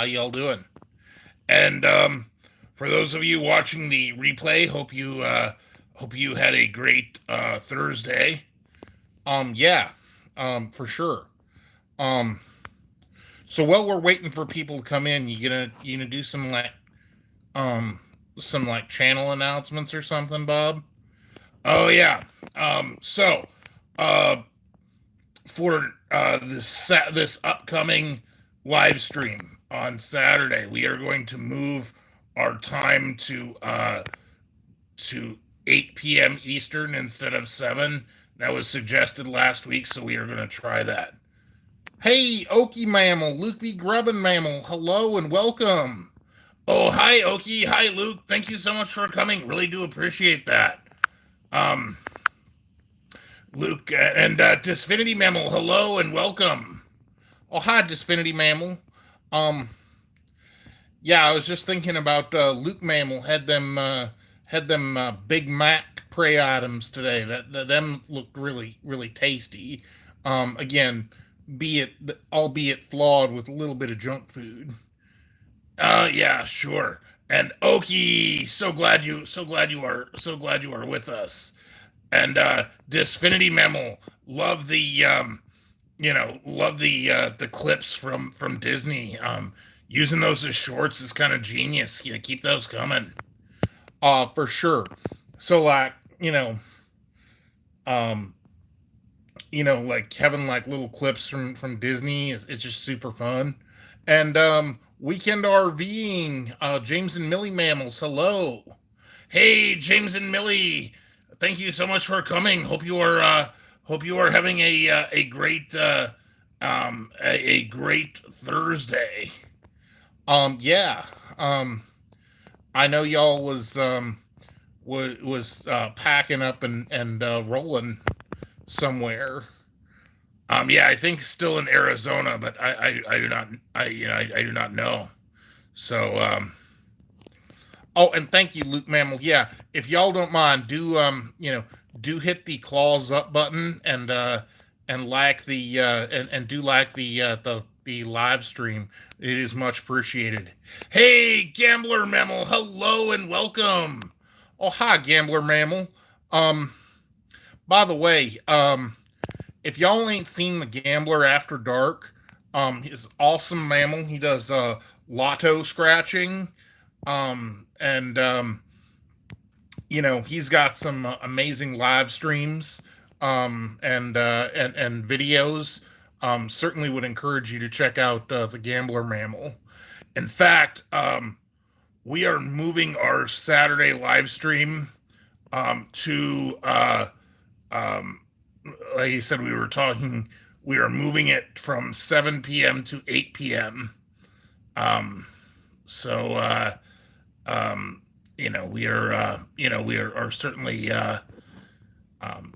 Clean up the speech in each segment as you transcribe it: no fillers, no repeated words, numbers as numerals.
How y'all doing? And for those of you watching the replay, hope you had a great Thursday. Yeah, for sure. Um, so while we're waiting for people to come in, you gonna do um some like channel announcements or something, Bob? Oh yeah. So uh for this upcoming live stream on Saturday, we are going to move our time to 8 p.m. Eastern instead of 7. That was suggested last week, so we are going to try that. Hey, Okie Mammal, Luke B. Grubbin Mammal, hello and welcome. Oh, hi, Okie. Hi, Luke. Thank you so much for coming. Really do appreciate that. Um, Luke and Disfinity Mammal, hello and welcome. Oh, hi, Disfinity Mammal. Um, yeah, I was just thinking about Luke Mammal had them Big Mac prey items today. That them looked really tasty. Again, be it albeit flawed with a little bit of junk food. Yeah, sure. And Okie, so glad you are with us. And Disfinity Mammal, love the clips from Disney. Using those as shorts is kind of genius. Yeah, keep those coming. For sure. So like, um, like having like little clips from Disney is it's just super fun. And weekend RVing, James and Millie Mammals, hello. Hey, James and Millie, thank you so much for coming. Hope you are having a great Thursday. Yeah. Um, I know y'all was packing up and rolling somewhere. Yeah, I think still in Arizona, but I do not I do not know. So oh, and thank you, Luke Mammal. Yeah, if y'all don't mind, do hit the claws up button and like the and do like the live stream. It is much appreciated. Hey, Gambler Mammal, hello and welcome. Oh, hi, Gambler Mammal. Um, by the way, if y'all ain't seen the Gambler After Dark, his awesome mammal. He does lotto scratching, and he's got some amazing live streams, and videos. Certainly would encourage you to check out the Gambler Mammal. In fact, we are moving our Saturday live stream to um, like you said, we are moving it from 7 p.m. to 8 p.m. Um, so, we are certainly, um,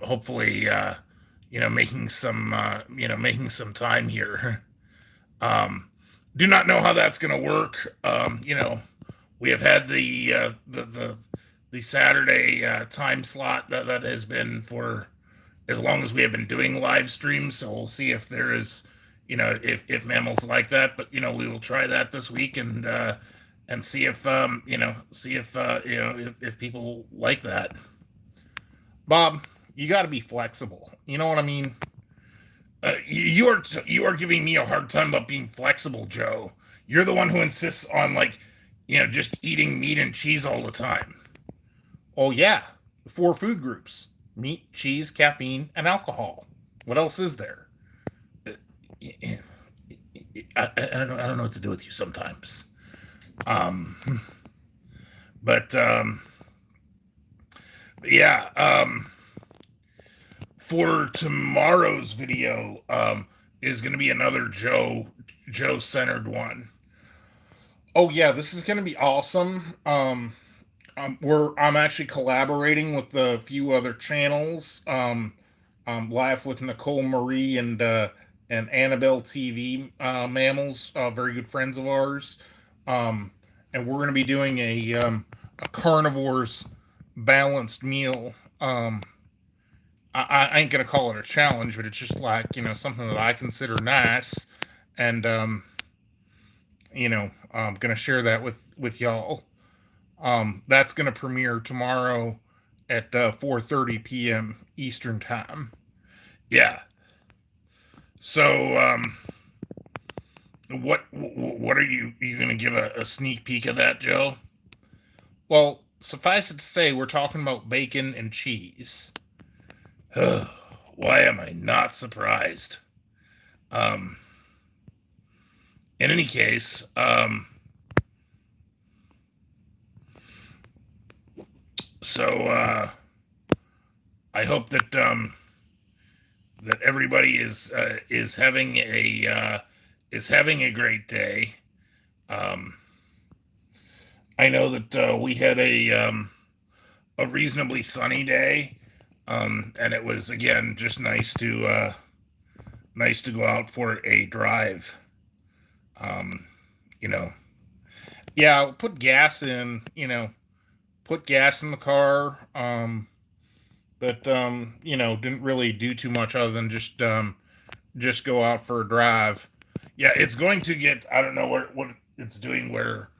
hopefully, making some time here. Um, do not know how that's going to work. We have had the Saturday time slot that has been for as long as we have been doing live streams. So we'll see if there is, if mammals like that. But we will try that this week and see if if people like that. Bob, you got to be flexible. You know what I mean? You are giving me a hard time about being flexible, Joe. You're the one who insists on like, just eating meat and cheese all the time. Oh yeah, the 4 food groups: meat, cheese, caffeine, and alcohol. What else is there? I, I don't know what to do with you sometimes. Um, but yeah, for tomorrow's video is going to be another Joe centered one. Oh yeah, this is going to be awesome. I'm actually collaborating with a few other channels. Live with Nicole Marie and Annabelle TV Mammals, very good friends of ours. Um, and we're going to be doing a carnivore's balanced meal. I ain't gonna call it a challenge, but it's just like something that I consider nice, and I'm gonna share that with y'all. That's gonna premiere tomorrow at 4:30 p.m. Eastern time. Yeah. So, what are you gonna give a sneak peek of that, Joe? Well, suffice it to say, we're talking about bacon and cheese. Why am I not surprised? Um, in any case, so I hope that everybody is having a great day. Um, I know that we had a reasonably sunny day, and it was again just nice to go out for a drive. Um, you know, yeah, put gas in. Put gas in the car. But didn't really do too much other than just go out for a drive. Yeah, it's going to get. I don't know what it's doing where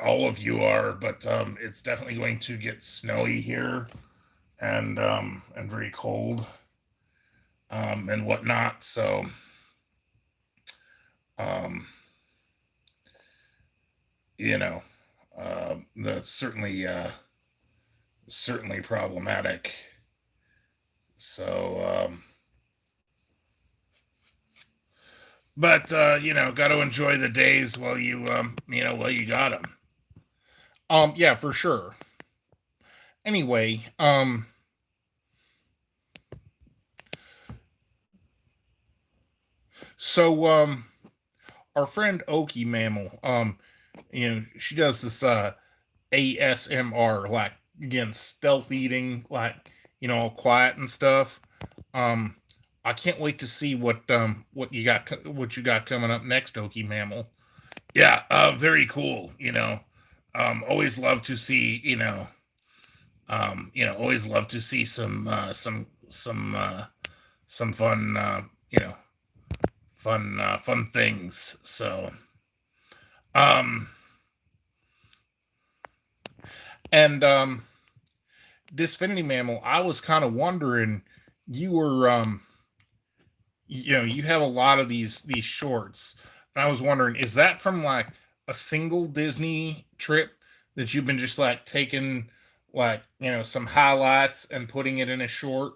all of you are, but it's definitely going to get snowy here and very cold and whatnot. So um, you know that's certainly problematic. So but got to enjoy the days while while you got them. Yeah, for sure. Anyway, so our friend Okie Mammal, she does this ASMR, like again stealth eating, like all quiet and stuff. Um, I can't wait to see what you got coming up next, Okie Mammal. Yeah, very cool. Always love to see always love to see some fun fun things. So um and Disfinity Mammal, I was kind of wondering, you were you have a lot of these shorts, and I was wondering, is that from like a single Disney trip that you've been just like taking like some highlights and putting it in a short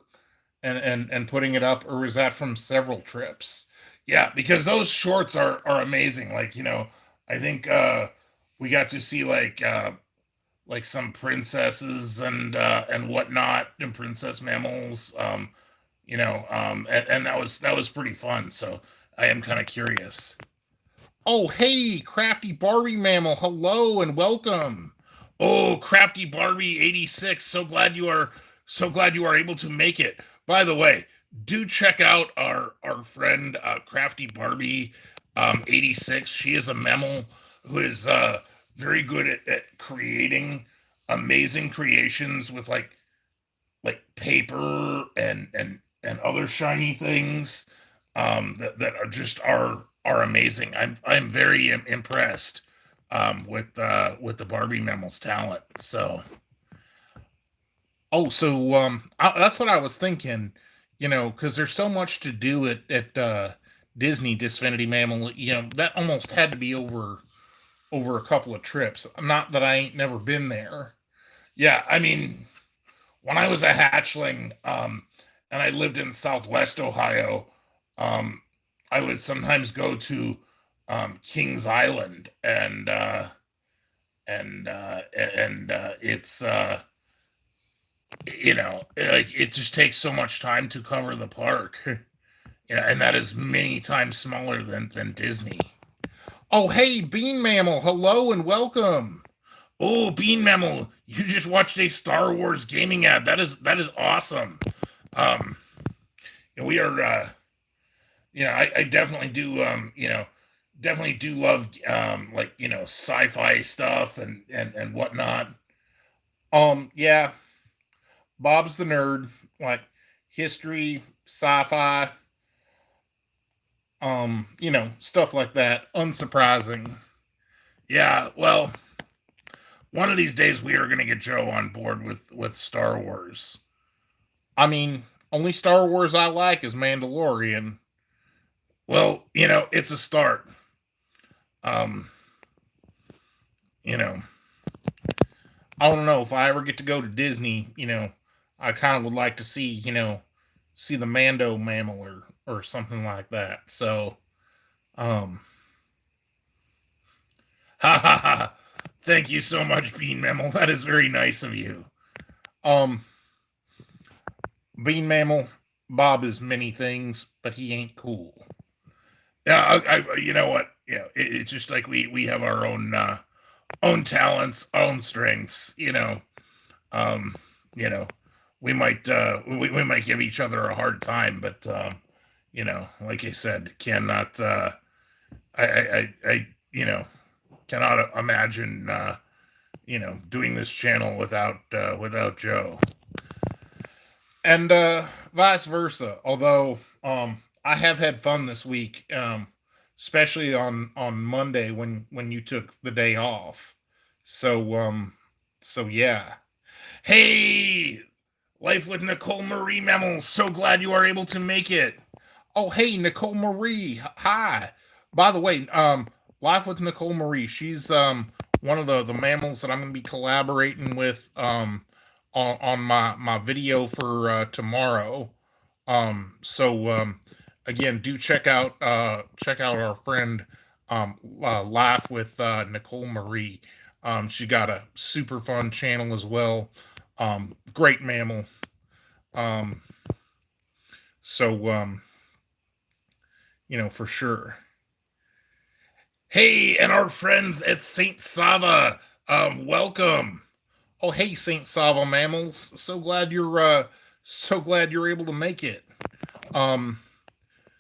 and putting it up, or was that from several trips? Yeah, because those shorts are amazing. Like I think we got to see like some princesses and whatnot, and princess mammals. And that was pretty fun. So I am kind of curious. Oh, hey, Crafty Barbie Mammal, hello and welcome. Oh, Crafty Barbie 86, so glad you are able to make it. By the way, do check out our friend Crafty Barbie 86. She is a mammal who is very good at creating amazing creations with like paper and other shiny things that are just are amazing. I'm very impressed with the Barbie Mammals talent. So that's what I was thinking. Because there's so much to do at Disney Disfinity Mammal. That almost had to be over a couple of trips. Not that I ain't never been there. Yeah, I mean, when I was a hatchling, and I lived in Southwest Ohio, um, I would sometimes go to Kings Island, and it's like it just takes so much time to cover the park, and that is many times smaller than Disney. Oh, hey, Bean Mammal, hello and welcome. Oh, Bean Mammal, you just watched a Star Wars gaming ad. That is awesome. Um, we are, I definitely do, definitely do love, like sci-fi stuff and whatnot. Yeah, Bob's the nerd, like history, sci-fi. Stuff like that. Unsurprising. Yeah, well, one of these days we are going to get Joe on board with Star Wars. I mean, only Star Wars I like is Mandalorian. Well, it's a start. Um, you know, I don't know if I ever get to go to Disney. I kind of would like to see the Mando mammal or something like that. So, um, ha ha ha. Thank you so much, Bean Mammal. That is very nice of you. Um, Bean Mammal, Bob is many things, but he ain't cool. Yeah, you know what? Yeah, it's just like we have our own talents, own strengths. Um, you know, we might might give each other a hard time, but like I said, cannot I cannot imagine doing this channel without Joe, and vice versa. Although I have had fun this week, especially on Monday when you took the day off. So yeah. Hey, Life with Nicole Marie Memmel. So glad you are able to make it. Oh, hey, Nicole Marie. Hi. By the way, Life with Nicole Marie. She's one of the mammals that I'm going to be collaborating with on my video for tomorrow. So again, do check out our friend Life with Nicole Marie. She got a super fun channel as well. Great mammal. Um, so for sure. Hey, and our friends at Saint Sava, welcome. Oh, hey, Saint Sava mammals. So glad you're able to make it. Um,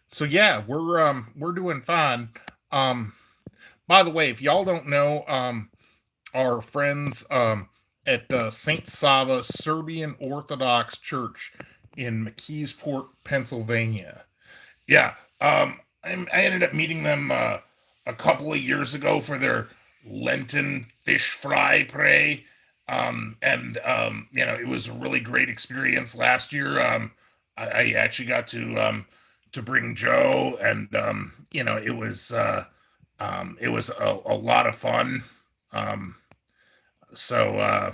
so yeah, we're doing fine. By the way, if y'all don't know, our friends at Saint Sava Serbian Orthodox Church in McKeesport, Pennsylvania. Yeah, I ended up meeting them a couple of years ago for their Lenten fish fry pray. And it was a really great experience last year. I actually got to bring Joe, and it was a lot of fun. Um, so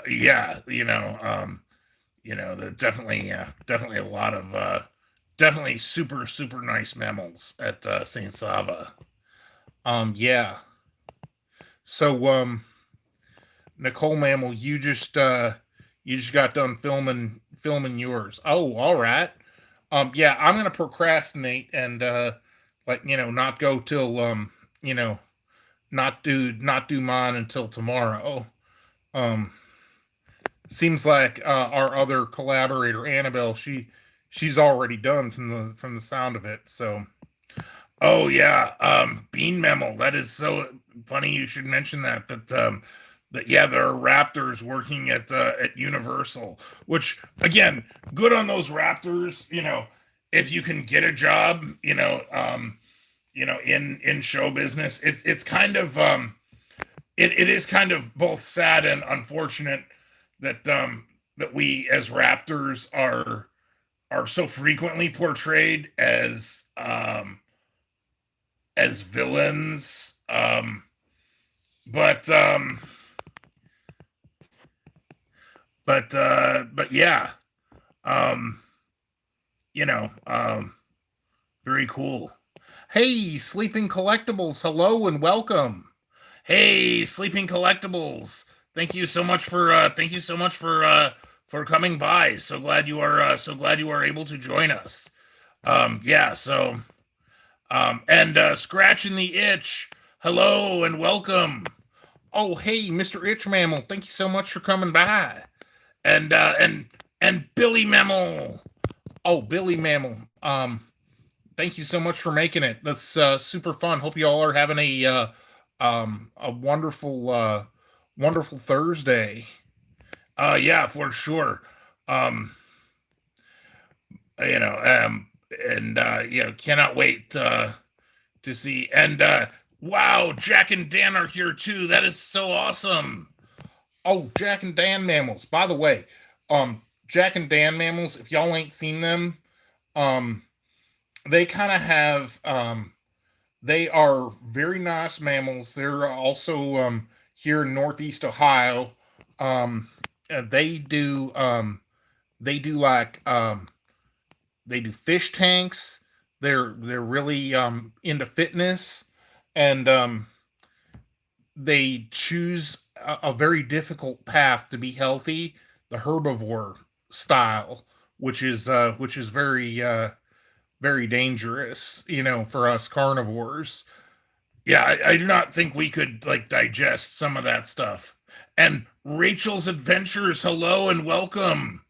yeah, definitely a lot of definitely super nice mammals at Saint Sava. Yeah. So Nicole Mammal, you just got done filming yours. Oh, all right. Yeah, I'm gonna procrastinate and not go till not do mine until tomorrow. Um, Seems like our other collaborator Annabelle, she's already done from the sound of it. So, oh yeah, Bean Mammal. That is so funny. You should mention that. That yeah, there are Raptors working at Universal, which again, good on those Raptors. If you can get a job, in show business, it's kind of it is kind of both sad and unfortunate that we as Raptors are so frequently portrayed as villains. But yeah, um, very cool. Hey, Sleeping Collectibles, hello and welcome. Hey, Sleeping Collectibles, thank you so much for coming by. So glad you are able to join us. Yeah, so and Scratching the Itch, hello and welcome. Oh, hey, Mr. Itch Mammal, thank you so much for coming by. And Billy Mammal. Oh, Billy Mammal. Thank you so much for making it. That's super fun. Hope you all are having a wonderful Thursday. Yeah, for sure. Um, you know, and you know, cannot wait to see. And wow, Jack and Dan are here too. That is so awesome. Oh, Jack and Dan mammals. By the way, Jack and Dan mammals. If y'all ain't seen them, um, they kind of have. They are very nice mammals. They're also here in Northeast Ohio. Um, they do. They do like. They do fish tanks. They're really into fitness, and they choose a very difficult path to be healthy, the herbivore style, which is very very dangerous, you know, for us carnivores. Yeah, I do not think we could like digest some of that stuff. And Rachel's Adventures, hello and welcome.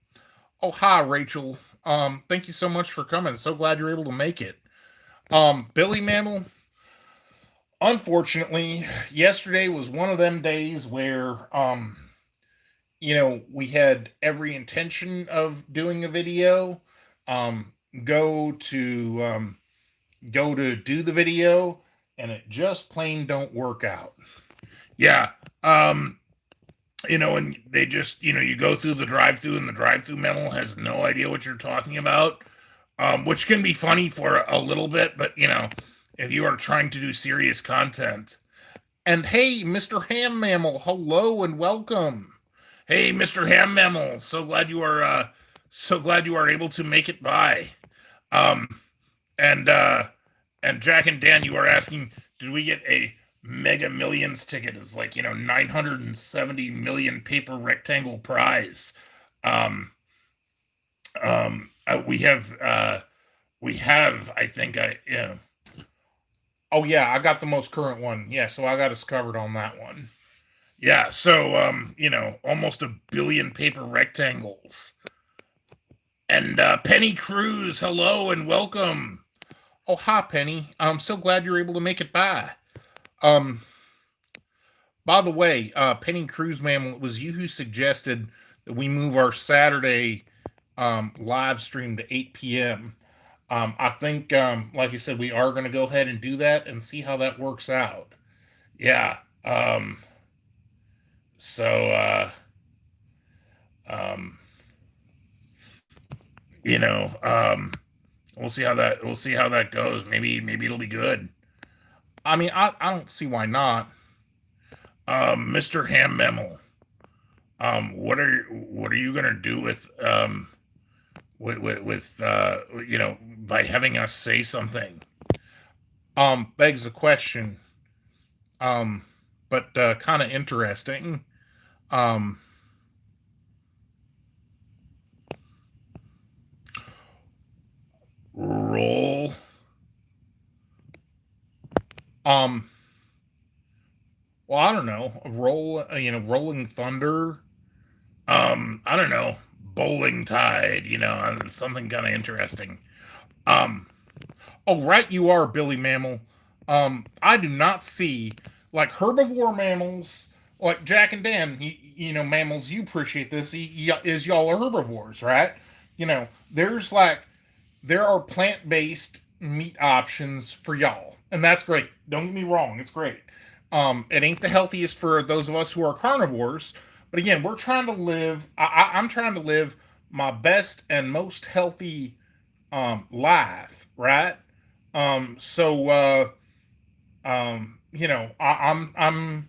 Oh, hi, Rachel. Thank you so much for coming. So glad you're able to make it. Billy Mammal, unfortunately, yesterday was one of them days where, you know, we had every intention of doing a video, um, go to, go to do the video, and it just plain don't work out. Yeah. You know, and they just, you know, you go through the drive-through and the drive-through mental has no idea what you're talking about, which can be funny for a little bit, but, you know, if you are trying to do serious content. And hey, Mr. Ham Mammal, hello and welcome. Hey, Mr. Ham Mammal, so glad you are able to make it by. Um, and Jack and Dan, you are asking, did we get a Mega Millions ticket? It's like, you know, 970 million paper rectangle prize. Um, we have, I think, yeah. Oh yeah, I got the most current one. Yeah, so I got us covered on that one. Yeah, so you know, almost a billion paper rectangles. And Penny Cruz, hello and welcome. Oh, hi, Penny. I'm so glad you're able to make it by. Um, by the way, Penny Cruz, ma'am, it was you who suggested that we move our Saturday live stream to 8 p.m. I think, like I said, we are going to go ahead and do that and see how that works out. Yeah. So, you know, we'll see how that goes. Maybe it'll be good. I mean, I don't see why not. Mr. Ham Memel, what are you gonna do with you know, by having us say something? Begs the question. But kind of interesting. Um, roll. Well, I don't know. Roll. You know, Rolling Thunder. I don't know. Bowling Tide. You know, something kind of interesting. Um, oh, right, you are, Billy Mammal. I do not see like herbivore mammals like Jack and Dan. You know, mammals. You appreciate this. Is y'all are herbivores, right? You know, there are plant based meat options for y'all, and that's great. Don't get me wrong, it's great. It ain't the healthiest for those of us who are carnivores, but again, we're trying to live. I'm trying to live my best and most healthy life, right? You know, I'm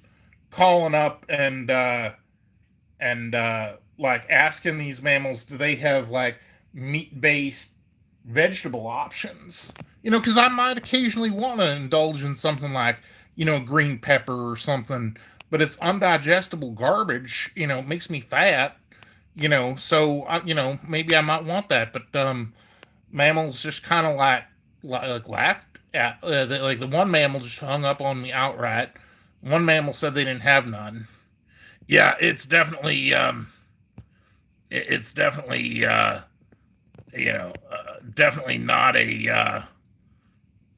calling up and like asking these mammals, do they have like meat based vegetable options? You know, because I might occasionally want to indulge in something like, you know, green pepper or something, but it's undigestible garbage. You know, it makes me fat. You know, so you know, maybe I might want that, but mammals just kind of like laughed at like the one mammal just hung up on me outright. One mammal said they didn't have none. Yeah, it's definitely you know, definitely not a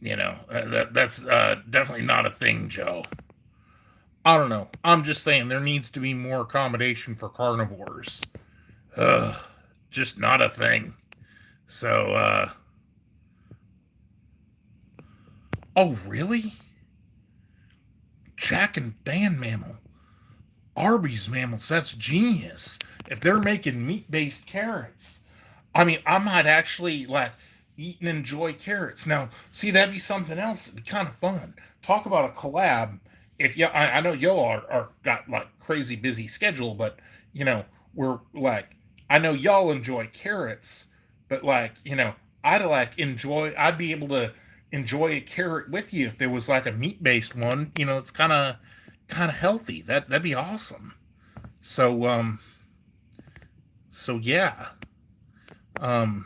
you know, that's definitely not a thing, Joe. I don't know. I'm just saying there needs to be more accommodation for carnivores. Ugh, just not a thing. So, oh, really? Jack and Dan mammal. Arby's mammals, that's genius. If they're making meat-based carrots, I mean, I might actually like eat and enjoy carrots. Now, see, that'd be something else. It'd be kind of fun. Talk about a collab. If you, I know y'all are got like crazy busy schedule, but you know, we're like, I know y'all enjoy carrots, but like, I'd like enjoy. I'd be able to enjoy a carrot with you if there was like a meat based one. It's kind of healthy. That'd be awesome. So yeah. Um,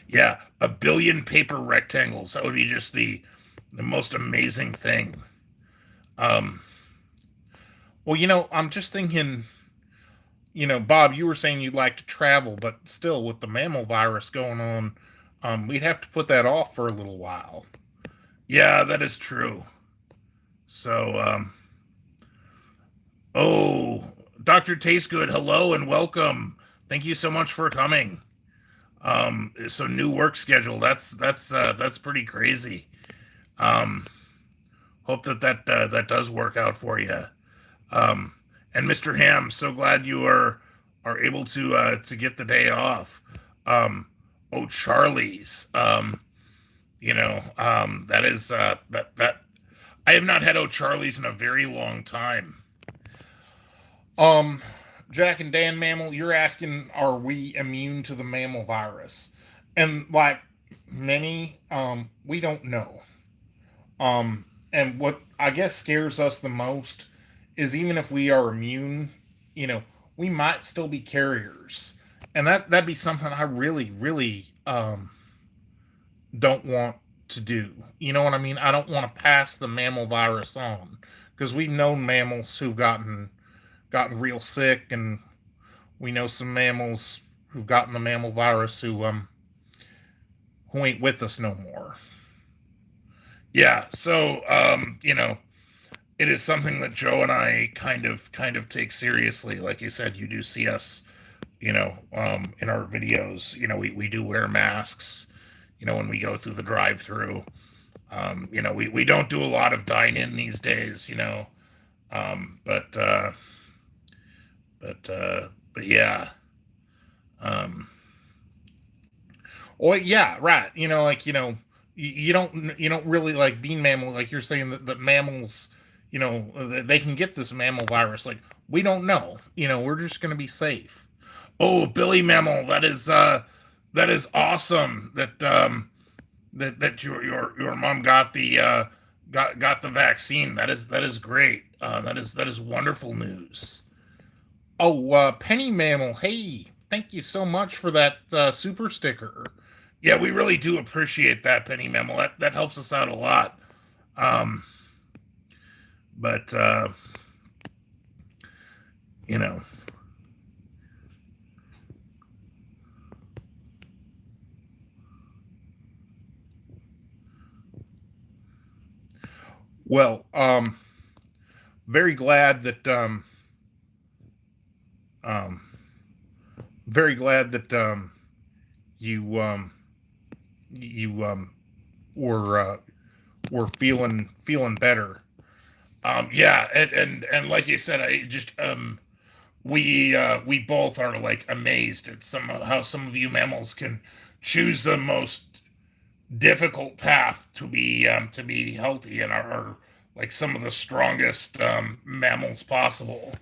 Yeah, a billion paper rectangles. That would be just the most amazing thing. Um, well, I'm just thinking, Bob, you were saying you'd like to travel, but still, with the mammal virus going on, we'd have to put that off for a little while. Yeah, that is true. So, oh, Dr. Tastegood, hello and welcome. Thank you so much for coming. So new work schedule. That's pretty crazy. Um, Hope that does work out for you. Um, and Mr. Ham, so glad you are able to get the day off. Oh, Charlie's. That is that I have not had O'Charlie's in a very long time. Um, Jack and Dan Mammal, you're asking, are we immune to the mammal virus? And like many, we don't know. And what I guess scares us the most is even if we are immune, you know, we might still be carriers, and that'd be something I really, really don't want to do. You know what I mean? I don't want to pass the mammal virus on because we've known mammals who've gotten real sick, and we know some mammals who've gotten the mammal virus who ain't with us no more. Yeah, so it is something that Joe and I kind of take seriously. Like you said, you do see us, in our videos. We do wear masks. When we go through the drive-through. We don't do a lot of dine-in these days. Um, but uh, but yeah. Um, well, yeah, right. You don't really like being mammal. Like you're saying that mammals, they can get this mammal virus. Like we don't know. We're just gonna be safe. Oh, Billy Mammal, that is awesome. That your mom got the vaccine. That is great. That is wonderful news. Oh, Penny Mammal, hey, thank you so much for that super sticker. Yeah, we really do appreciate that, Penny Mammal. That helps us out a lot. Um, but you know, well, very glad that um, very glad that you you were feeling better. Yeah, and like you said, I just we both are like amazed at how some of you mammals can choose the most difficult path to be healthy and are like some of the strongest mammals possible.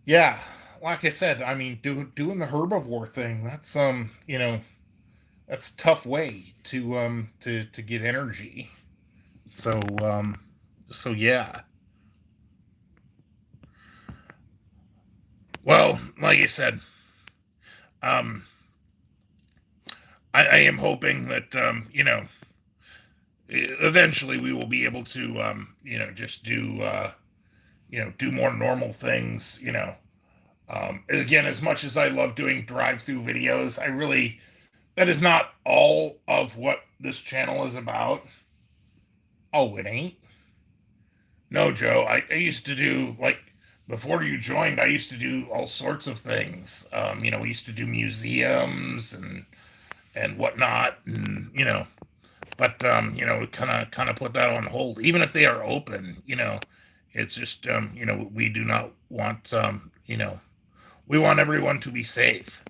Yeah, like I said, I mean, doing the herbivore thing, that's a tough way to get energy. So yeah. Well, like I said, um, I am hoping that eventually we will be able to just do more normal things. Again, as much as I love doing drive-through videos, that is not all of what this channel is about. Oh, it ain't. No, Joe. I used to do like before you joined, I used to do all sorts of things. We used to do museums and whatnot, and but we kind of put that on hold. Even if they are open, it's just we do not want we want everyone to be safe.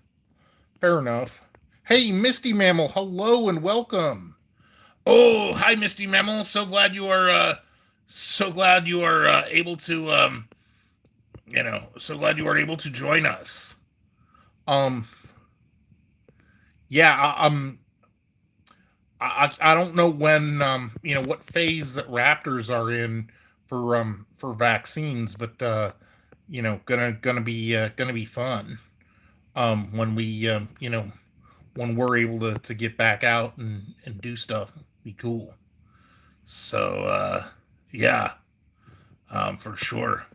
Fair enough. Hey, Misty Mammal, hello and welcome. Oh, hi, Misty Mammal. So glad you are able to so glad you are able to join us. Um, yeah, I don't know when what phase that raptors are in for vaccines, but gonna be fun when we when we're able to get back out and do stuff. Be cool. So yeah, for sure.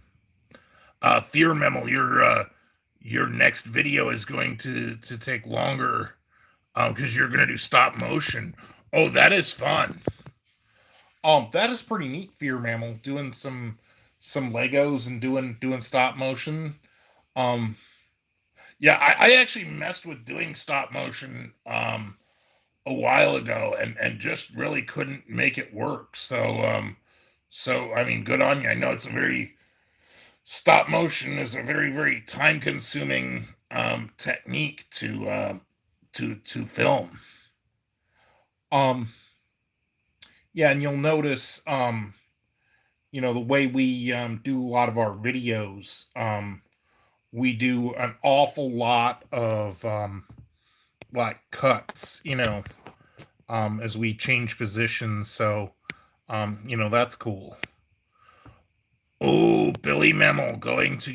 Fear Memo, your next video is going to take longer because you're gonna do stop motion. Oh, that is fun. That is pretty neat, Fear Mammal, doing some Legos and doing stop motion. Um, yeah, I actually messed with doing stop motion a while ago and just really couldn't make it work. So I mean, good on you. I know it's a very stop motion is a very very time consuming technique to film. Um, yeah, and you'll notice the way we do a lot of our videos, we do an awful lot of like cuts, as we change positions. So, that's cool. Oh, Billy Memel going to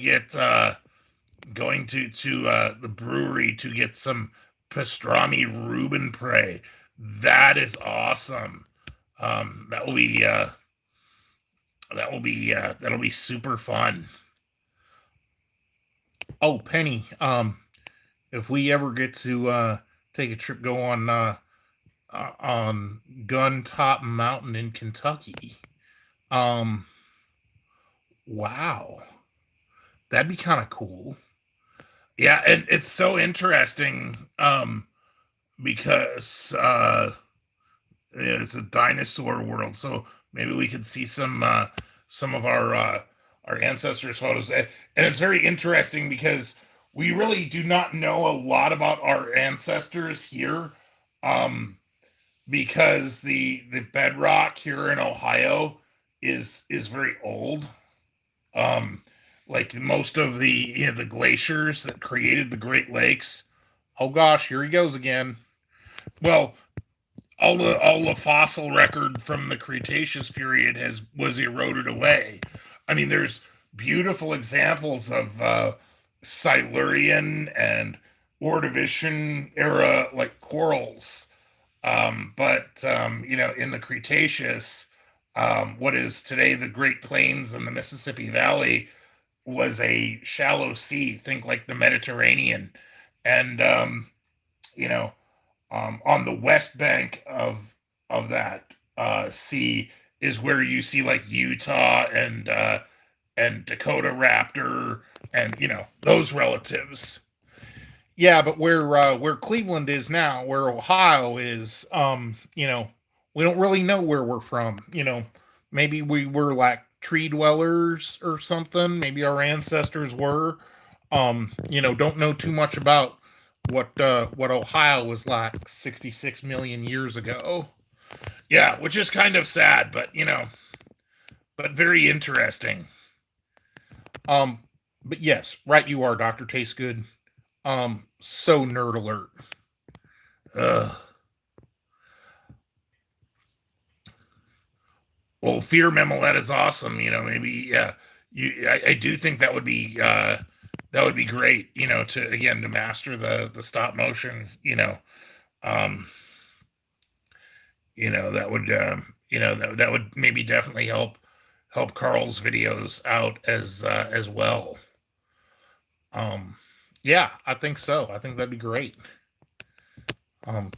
the brewery to get some pastrami Reuben Prey. That is awesome. That'll be super fun. Oh, Penny, if we ever get to take a trip, go on Gun Top Mountain in Kentucky, wow, that'd be kind of cool. Yeah, and it's so interesting because it's a dinosaur world, so maybe we could see some of our ancestors' photos, and it's very interesting because we really do not know a lot about our ancestors here, because the bedrock here in Ohio is very old. Like most of the glaciers that created the Great Lakes. Oh gosh, here he goes again. Well, all the fossil record from the Cretaceous period was eroded away. I mean, there's beautiful examples of Silurian and Ordovician era like corals, but in the Cretaceous, what is today the Great Plains and the Mississippi Valley was a shallow sea. Think like the Mediterranean, and on the west bank of that sea is where you see like Utah and Dakota Raptor and those relatives. Yeah, but where Cleveland is now, where Ohio is, we don't really know where we're from. Maybe we were like tree dwellers or something. Maybe our ancestors were. Don't know too much about what Ohio was like 66 million years ago. Yeah, which is kind of sad, but but very interesting. But yes, right you are, Dr. Tastes Good. So nerd alert. Ugh. Well, Fear Memo, that is awesome. Maybe yeah. I do think that would be great. To master the stop motion. That would that would maybe definitely help Carl's videos out as well. Yeah, I think so. I think that'd be great.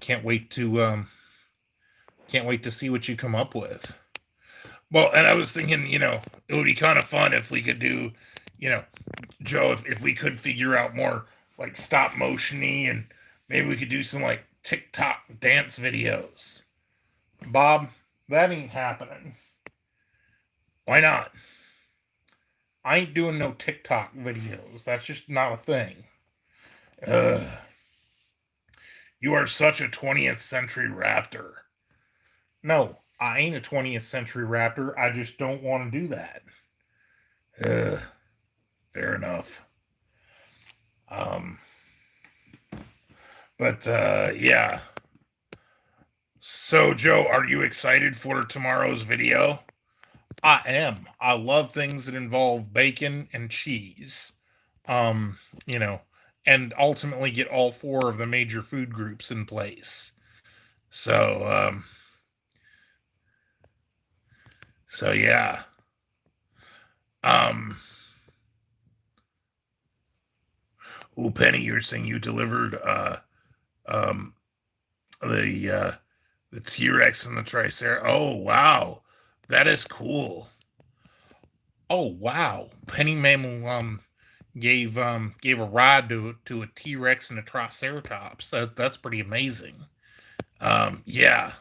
Can't wait to see what you come up with. Well, and I was thinking, it would be kind of fun if we could do, Joe, if we could figure out more like stop motiony, and maybe we could do some like TikTok dance videos. Bob, that ain't happening. Why not? I ain't doing no TikTok videos. That's just not a thing. You are such a 20th century raptor. No, I ain't a 20th century raptor. I just don't want to do that. Fair enough. But yeah. So, Joe, are you excited for tomorrow's video? I am. I love things that involve bacon and cheese. Um, you know, and ultimately get all four of the major food groups in place. So, so yeah. Oh, Penny, you're saying you delivered um, the T-Rex and the Tricer. Oh, wow, that is cool. Oh, wow, Penny Mammal gave a ride to a T-Rex and a Triceratops. That's pretty amazing. Yeah.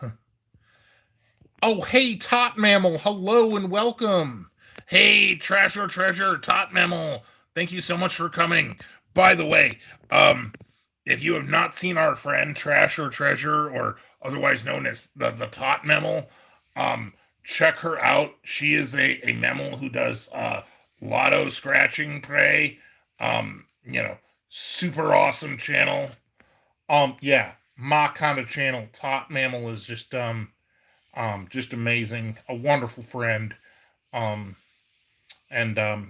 Oh, hey, Tot Mammal, hello and welcome. Hey, Trash or Treasure, Tot Mammal, thank you so much for coming. By the way, if you have not seen our friend Trash or Treasure, or otherwise known as the Tot Mammal, check her out. She is a mammal who does lotto scratching prey. Super awesome channel. Yeah, my kind of channel. Tot Mammal is just amazing, a wonderful friend, and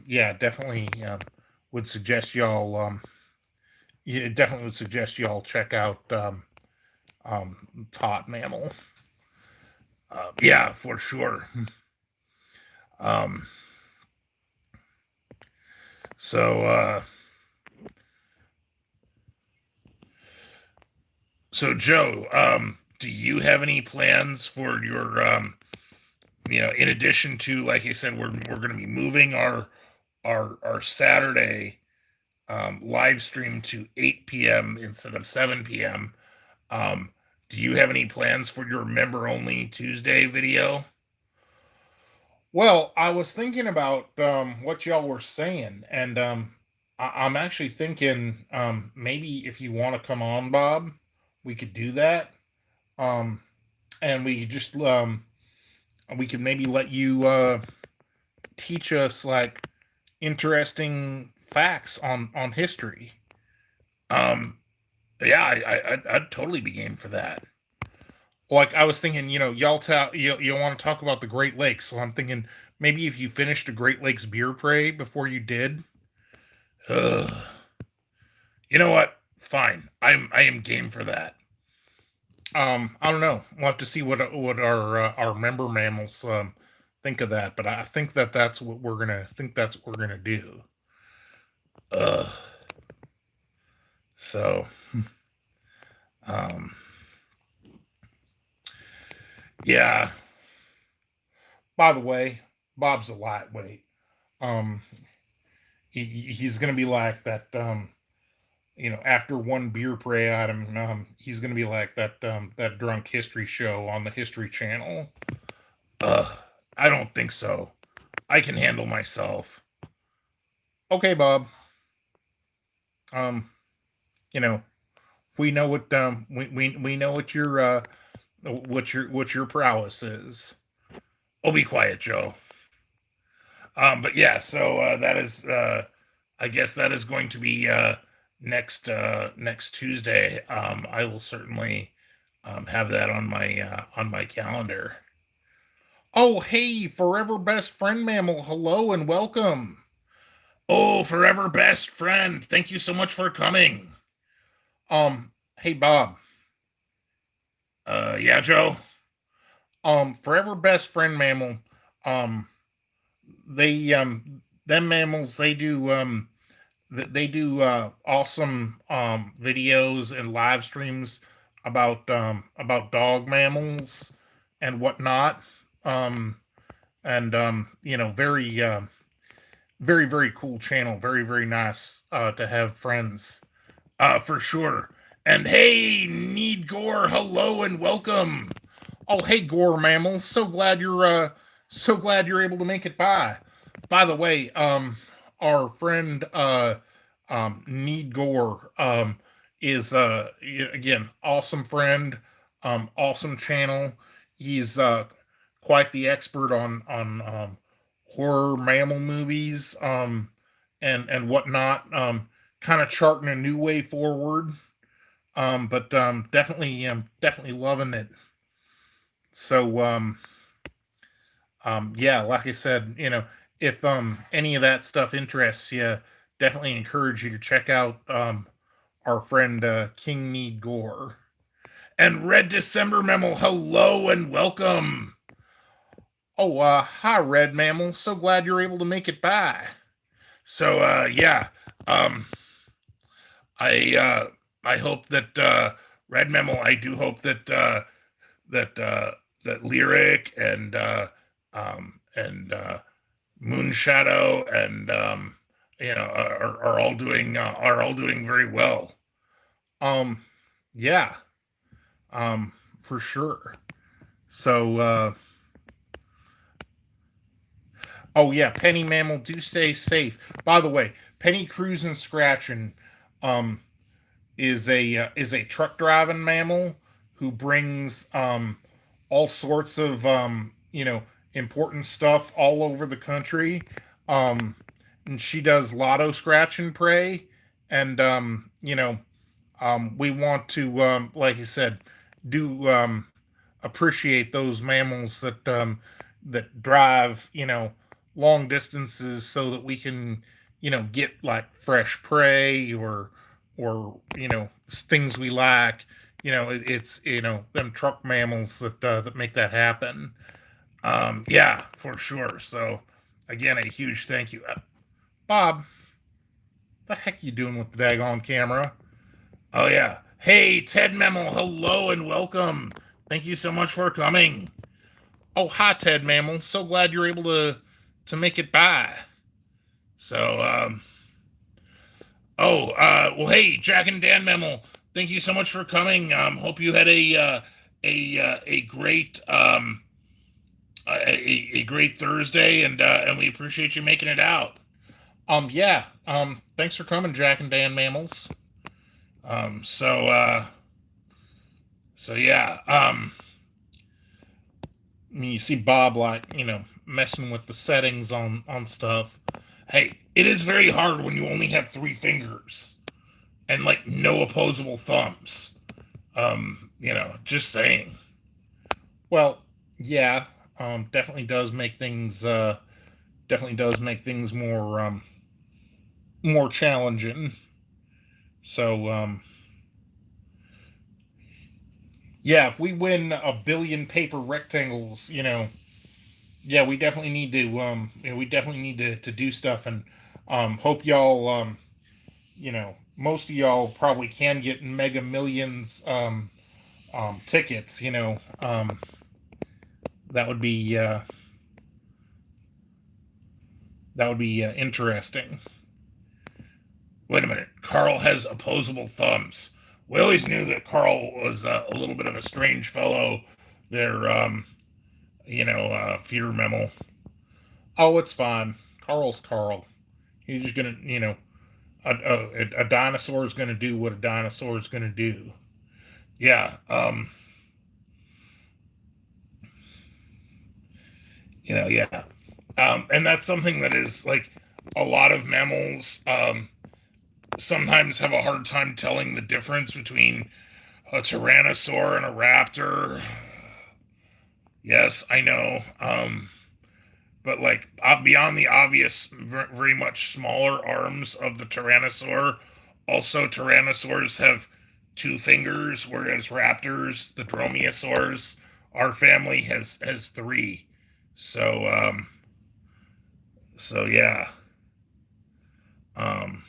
yeah, definitely would suggest y'all check out Tot Mammal. Yeah, for sure. So so Joe, do you have any plans for your in addition to, like I said, we're going to be moving our Saturday live stream to 8 p.m. instead of 7 p.m. Do you have any plans for your member only Tuesday video? Well, I was thinking about what y'all were saying, and I'm actually thinking maybe if you want to come on, Bob, we could do that. And we could maybe let you teach us like interesting facts on history. Yeah, I'd totally be game for that. Like I was thinking, you want to talk about the Great Lakes, so I'm thinking maybe if you finished a Great Lakes beer prey before you did. Ugh. You know what? Fine, I am game for that. I don't know. We'll have to see what our member mammals think of that, but I think that's what we're gonna do. So, um, yeah. By the way, Bob's a lightweight. Um, he's gonna be like that. After one beer prey item, he's gonna be like that drunk history show on the History Channel. I don't think so. I can handle myself. Okay, Bob. You know, we know what we know what your prowess is. Oh, be quiet, Joe. But yeah, so that is I guess that is going to be next Tuesday. I will certainly have that on my calendar. Oh, hey, forever best friend mammal, hello and welcome. Oh, forever best friend, thank you so much for coming. Hey, Bob. Yeah, Joe. Forever best friend mammal. They them mammals they do awesome videos and live streams about dog mammals and whatnot. And very Very, very cool channel. Very, very nice to have friends. For sure. And hey, Need Gore, hello and welcome. Oh, hey, Gore Mammals. So glad you're able to make it by. By the way, our friend Need Gore is again awesome friend, awesome channel. He's quite the expert on horror mammal movies and whatnot. Kind of charting a new way forward. But definitely loving it. So yeah, like I said, if any of that stuff interests you, definitely encourage you to check out our friend King Need Gore. And Red December Mammal, hello and welcome. Oh, hi, Red Mammal. So glad you're able to make it by. So, yeah, um, I hope that Red Mammal. I do hope that that Lyric and Moonshadow and are all doing very well. Um, yeah, for sure. So, oh yeah, Penny Mammal, do stay safe. By the way, Penny Cruisin' Scratchin' um is a truck driving mammal who brings all sorts of important stuff all over the country. Um, and she does lotto scratch and pray, and we want to like I said, do appreciate those mammals that drive long distances so that we can get like fresh prey or things we like. It's them truck mammals that make that happen. Yeah, for sure. So again, a huge thank you. Bob, the heck you doing with the daggone camera? Oh yeah. Hey, Ted Mammal, hello and welcome. Thank you so much for coming. Oh, hi, Ted Mammal. So glad you're able to make it by. So, well, hey, Jack and Dan Mammal, thank you so much for coming. Hope you had a great a great Thursday, and we appreciate you making it out. Yeah. Thanks for coming, Jack and Dan Mammals. Um, so, uh, so yeah. You see Bob like messing with the settings on stuff. Hey, it is very hard when you only have 3 fingers and like no opposable thumbs. Just saying. Well, yeah, definitely does make things more challenging. So yeah, if we win a billion paper rectangles, yeah, we definitely need to do stuff, and hope y'all most of y'all probably can get Mega Millions tickets. That would be interesting. Wait a minute, Carl has opposable thumbs. We always knew that Carl was a little bit of a strange fellow. There, fear memo. Oh, it's fine. Carl's Carl. He's just gonna, a dinosaur is gonna do what a dinosaur is gonna do. Yeah. Yeah. And that's something that is like a lot of mammals sometimes have a hard time telling the difference between a tyrannosaur and a raptor. Yes, I know. But like beyond the obvious, very much smaller arms of the tyrannosaur, also tyrannosaurs have 2 fingers, whereas raptors, the dromaeosaurs, our family has 3. So yeah. Um,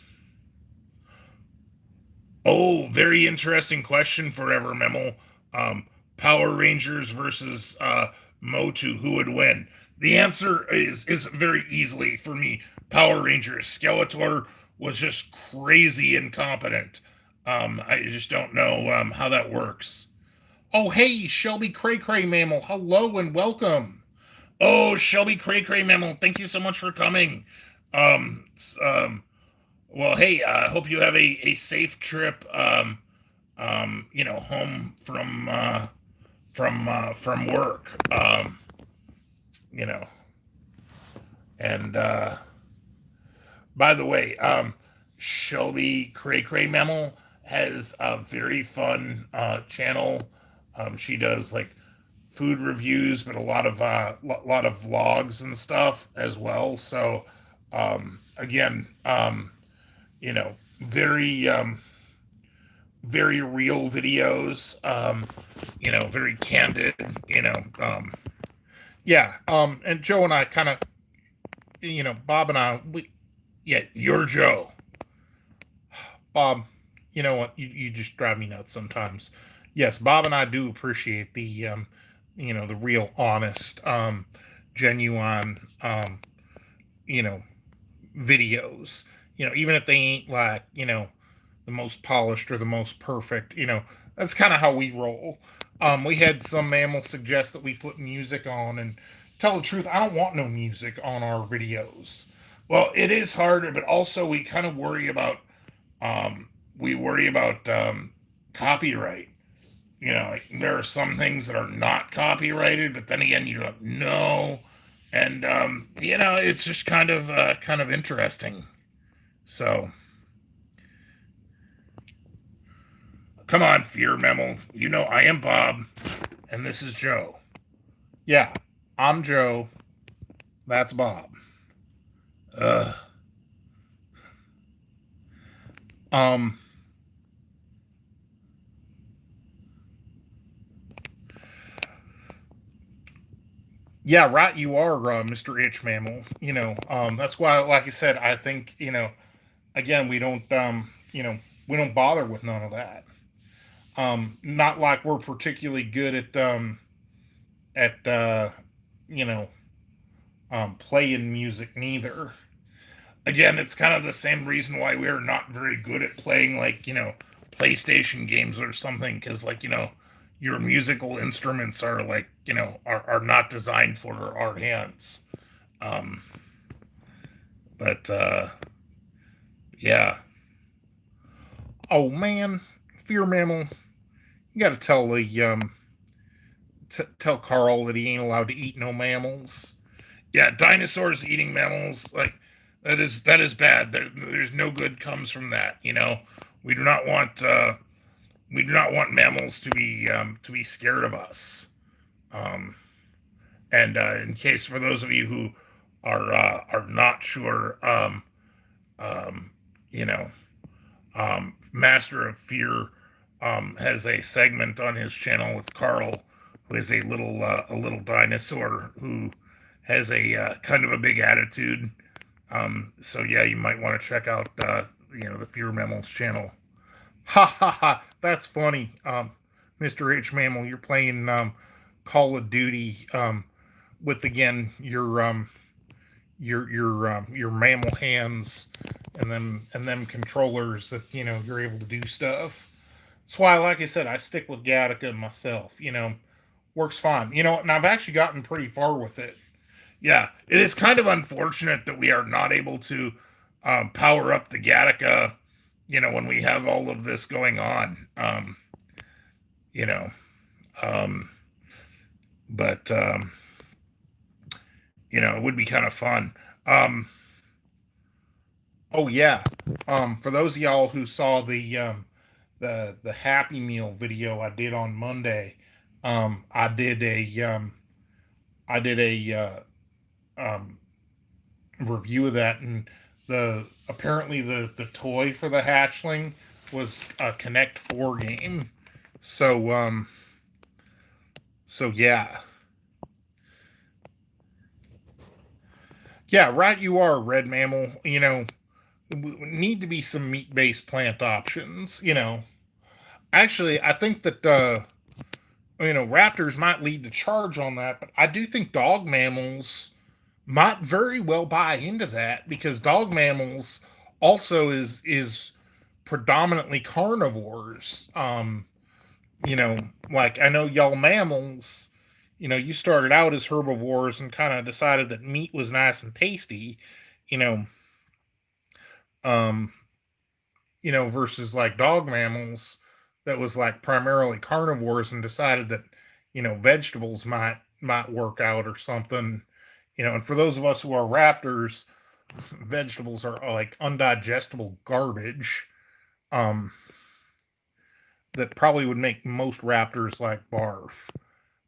oh, very interesting question, Forever Memo. Power Rangers versus Motu, who would win? The answer is very easily for me. Power Rangers. Skeletor was just crazy incompetent. I just don't know how that works. Oh, hey, Shelby Cray Cray Mammal. Hello and welcome. Oh, Shelby Cray Cray Mammal, thank you so much for coming. Um, um, well, hey, I hope you have a safe trip. Home from work. You know, and by the way, Shelby Cray Cray Mammal has a very fun channel. She does like food reviews, but a lot of vlogs and stuff as well. So again, very very real videos. Very candid. Yeah. And Joe and I kind of, Bob and I, yeah, you're Joe. Bob, you know what? You just drive me nuts sometimes. Yes, Bob and I do appreciate the real, honest, genuine, you know, videos. Even if they ain't like, the most polished or the most perfect, that's kind of how we roll. We had some mammals suggest that we put music on, and tell the truth, I don't want no music on our videos. Well, it is harder, but also we kind of worry about copyright. Like there are some things that are not copyrighted, but then again, you don't know, and it's just kind of interesting. So, come on, Fear Memo. I am Bob, and this is Joe. Yeah, I'm Joe. That's Bob. Um. Yeah, right. You are Mr. Itch Mammal. That's why, like I said, I think again, we don't bother with none of that. Not like we're particularly good at you know playing music neither. Again, it's kind of the same reason why we are not very good at playing like PlayStation games or something, because like your musical instruments are like are not designed for our hands. Um, but yeah. Oh man, Fear Mammal, you got to tell the tell Carl that he ain't allowed to eat no mammals. Yeah, dinosaurs eating mammals, like that is bad. There's no good comes from that. We do not want mammals to be scared of us. Um, and in case for those of you who are not sure, you know, Master of Fear has a segment on his channel with Carl, who is a little dinosaur who has a kind of a big attitude. So yeah, you might want to check out the Fear Mammals channel. Ha ha ha! That's funny, Mr. H Mammal. You're playing Call of Duty with again your mammal hands and them controllers that you're able to do stuff. That's why, like I said, I stick with Gattaca myself. Works fine. And I've actually gotten pretty far with it. Yeah, it is kind of unfortunate that we are not able to power up the Gattaca, when we have all of this going on. You know, um, but it would be kind of fun. Oh yeah, for those of y'all who saw the Happy Meal video I did on Monday, I did a review of that, and apparently the toy for the hatchling was a Connect 4 game. So yeah. Yeah, right you are, Red Mammal. Need to be some meat-based plant options, Actually, I think that raptors might lead the charge on that, but I do think dog mammals might very well buy into that because dog mammals also is predominantly carnivores. You know, like I know y'all mammals, you started out as herbivores and kind of decided that meat was nice and tasty, you know, um, versus like dog mammals that was like primarily carnivores and decided that, vegetables might work out or something. And for those of us who are raptors, vegetables are like undigestible garbage. Um, that probably would make most raptors like barf.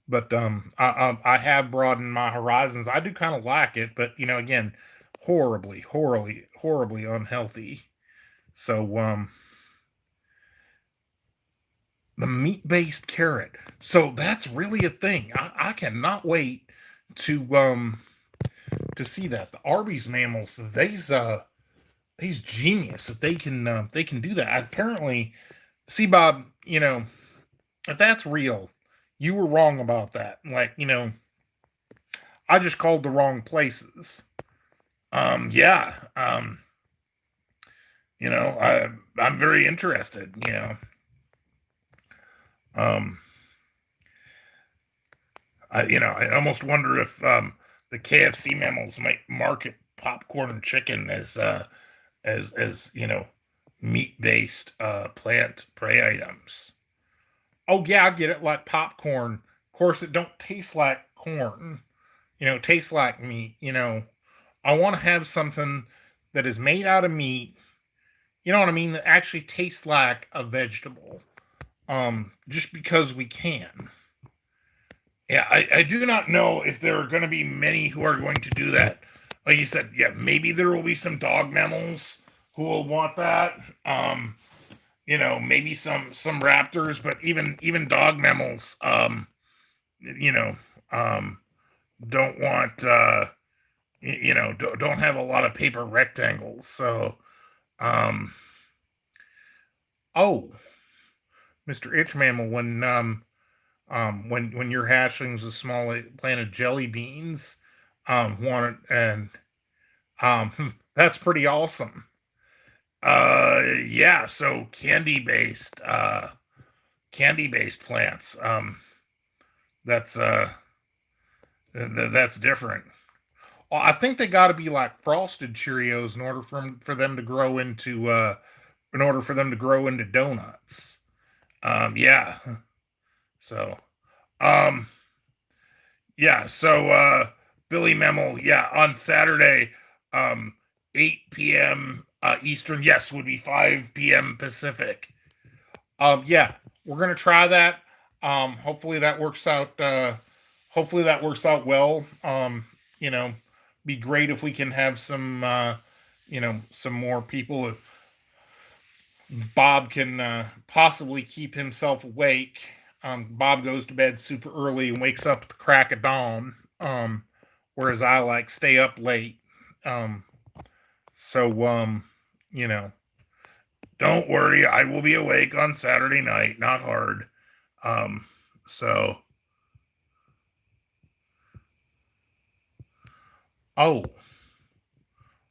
But I have broadened my horizons. I do kind of like it, but again, horribly unhealthy. So the meat-based carrot. So that's really a thing. I cannot wait to see that. The Arby's mammals, they's genius if they can do that. Apparently, see Bob, if that's real, you were wrong about that. Like, I just called the wrong places. Yeah. I'm very interested. Um, I almost wonder if the KFC mammals might market popcorn and chicken as meat based plant prey items. Oh yeah, I get it. Like popcorn. Of course, it don't taste like corn. It tastes like meat. I want to have something that is made out of meat. You know what I mean? That actually tastes like a vegetable. Just because we can. Yeah, I do not know if there are going to be many who are going to do that. Like you said, yeah, maybe there will be some dog mammals who will want that. Maybe some raptors, but even dog mammals, you know, um, don't want don't have a lot of paper rectangles. So, um, oh, Mr. Itch Mammal, when your hatchlings of small planted jelly beans, wanted and that's pretty awesome. Yeah, so candy based plants. That's that's different. Well, I think they got to be like frosted Cheerios in order for them to grow into donuts. Yeah. So, um, yeah. So, Billy Memel, yeah, on Saturday, um, 8 p.m. Eastern. Yes, would be 5 p.m. Pacific. Yeah, we're gonna try that. Hopefully that works out. Hopefully that works out well. You know, be great if we can have some. Some more people. If Bob can possibly keep himself awake. Bob goes to bed super early and wakes up at the crack of dawn. Whereas I like stay up late. Um, so you know, don't worry, I will be awake on Saturday night. Not hard. Um, so, oh,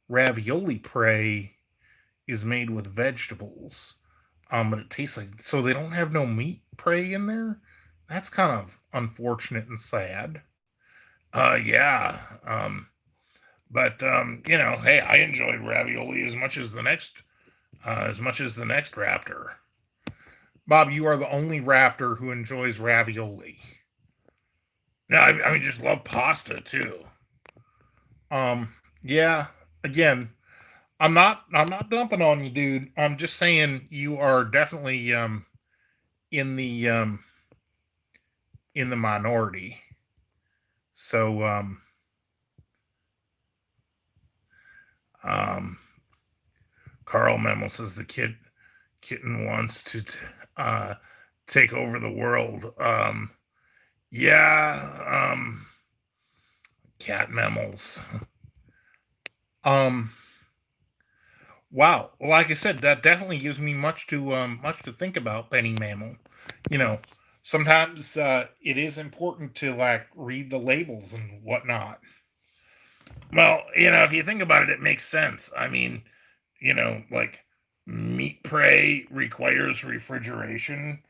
ravioli prey is made with vegetables. But it tastes like so they don't have no meat prey in there. That's kind of unfortunate and sad. Yeah. But hey, I enjoyed ravioli as much as the next raptor. Bob, you are the only raptor who enjoys ravioli. No, I mean just love pasta too. Yeah. Again, I'm not dumping on you, dude. I'm just saying you are definitely in the um in the minority. So um Carl Memel says the kitten wants to uh take over the world. Yeah, cat mammals. Um wow. Well, like I said, that definitely gives me much to think about, Penny Mammal. You know, sometimes it is important to like read the labels and whatnot. Well, if you think about it, it makes sense. I mean, like meat prey requires refrigeration.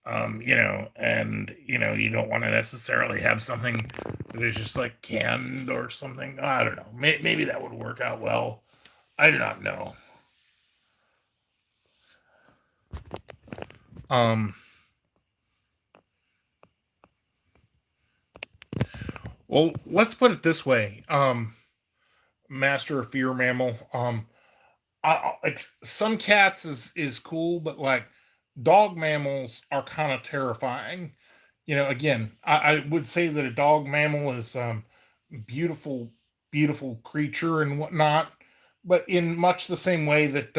And you don't want to necessarily have something that is just like canned or something. I don't know. Maybe that would work out well. I do not know. Um, well, let's put it this way. Master of Fear Mammal. Like some cats is cool, but like dog mammals are kind of terrifying. Again, I would say that a dog mammal is beautiful, beautiful creature and whatnot, but in much the same way that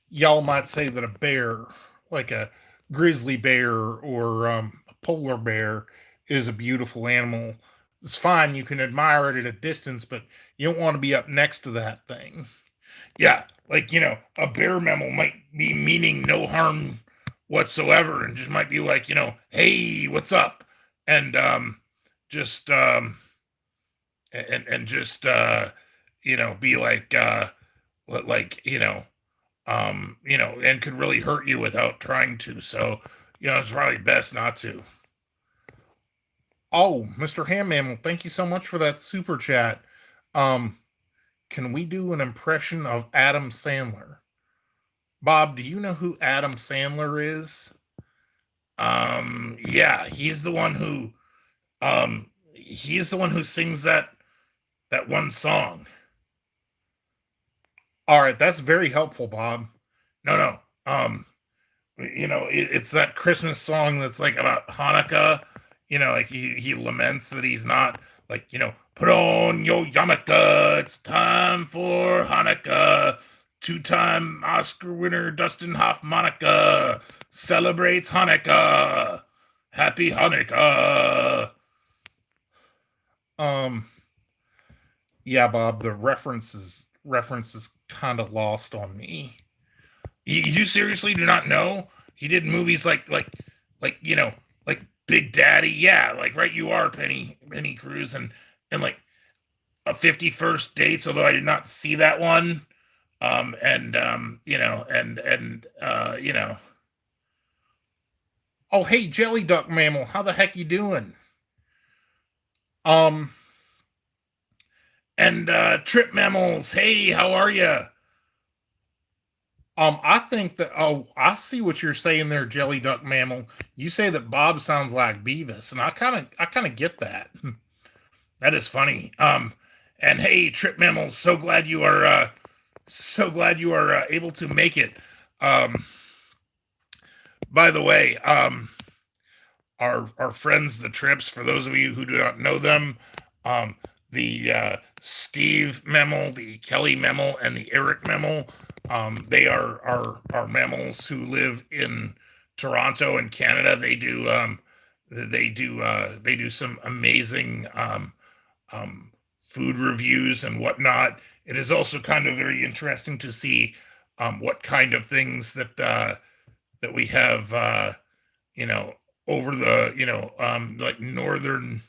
y'all might say that a bear, like a grizzly bear or a polar bear, is a beautiful animal. It's fine, you can admire it at a distance, but you don't want to be up next to that thing. Yeah, like a bear mammal might be meaning no harm whatsoever, and just might be like, hey, what's up, and just and just be like and could really hurt you without trying to. So it's probably best not to. Oh, Mr. Ham Mammal, thank you so much for that super chat. Can we do an impression of Adam Sandler? Bob, do you know who Adam Sandler is? Yeah, he's the one who sings that one song. All right, that's very helpful, Bob. No. It's that Christmas song that's like about Hanukkah. Like he laments that he's not like, put on your yarmulke, it's time for Hanukkah. Two-time Oscar winner Dustin Hoffmanica celebrates Hanukkah. Happy Hanukkah. Yeah, Bob, the references kind of lost on me. You seriously do not know? He did movies like like Big Daddy. Yeah, like Right You Are, Penny Cruz, and like a 51st Dates, although I did not see that one. And oh, hey, Jelly Duck Mammal, how the heck you doing? And Trip Mammals, hey, how are you? I think that I see what you're saying there, Jelly Duck Mammal. You say that Bob sounds like Beavis, and I kind of get that. That is funny. And hey, Trip Mammals, so glad you are able to make it. By the way, our friends, the Trips, for those of you who do not know them, the Steve Mammal, the Kelly Mammal, and the Eric Mammal, they are mammals who live in Toronto and Canada. They do some amazing food reviews and whatnot. It is also kind of very interesting to see what kind of things that we have, over the like northern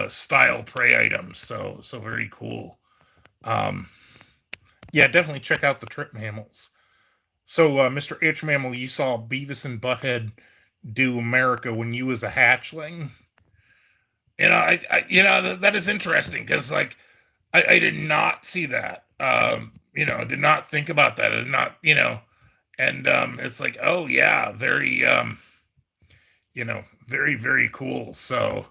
style prey items. So very cool. Yeah, definitely check out the Trip Mammals. So, Mr. Itch Mammal, you saw Beavis and Butthead do America when you was a hatchling. That is interesting because like I did not see that. I did not think about that. I did not, and it's like, oh yeah, very very, very cool. So,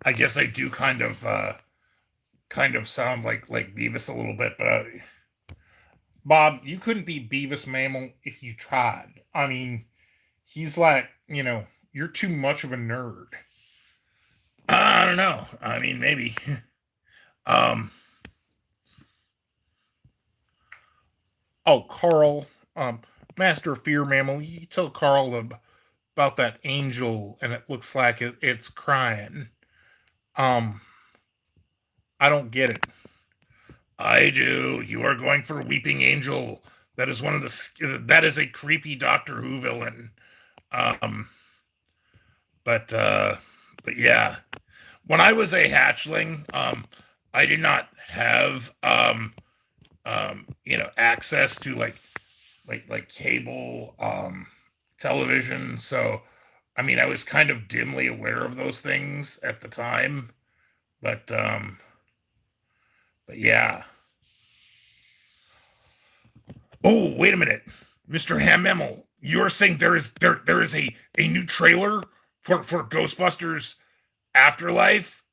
I guess I do kind of sound like Beavis a little bit, but Bob, you couldn't be Beavis Mammal if you tried. I mean, he's like, you're too much of a nerd. I don't know. I mean, maybe. Oh, Carl, Master of Fear Mammal, you tell Carl about that angel, and it looks like it's crying. I don't get it. I do. You are going for Weeping Angel. That is that is a creepy Doctor Who villain. But yeah, when I was a hatchling, I did not have access to like cable television. So I mean, I was kind of dimly aware of those things at the time, but but yeah. Oh, wait a minute, Mr. Hammel, you're saying there is a new trailer for Ghostbusters Afterlife?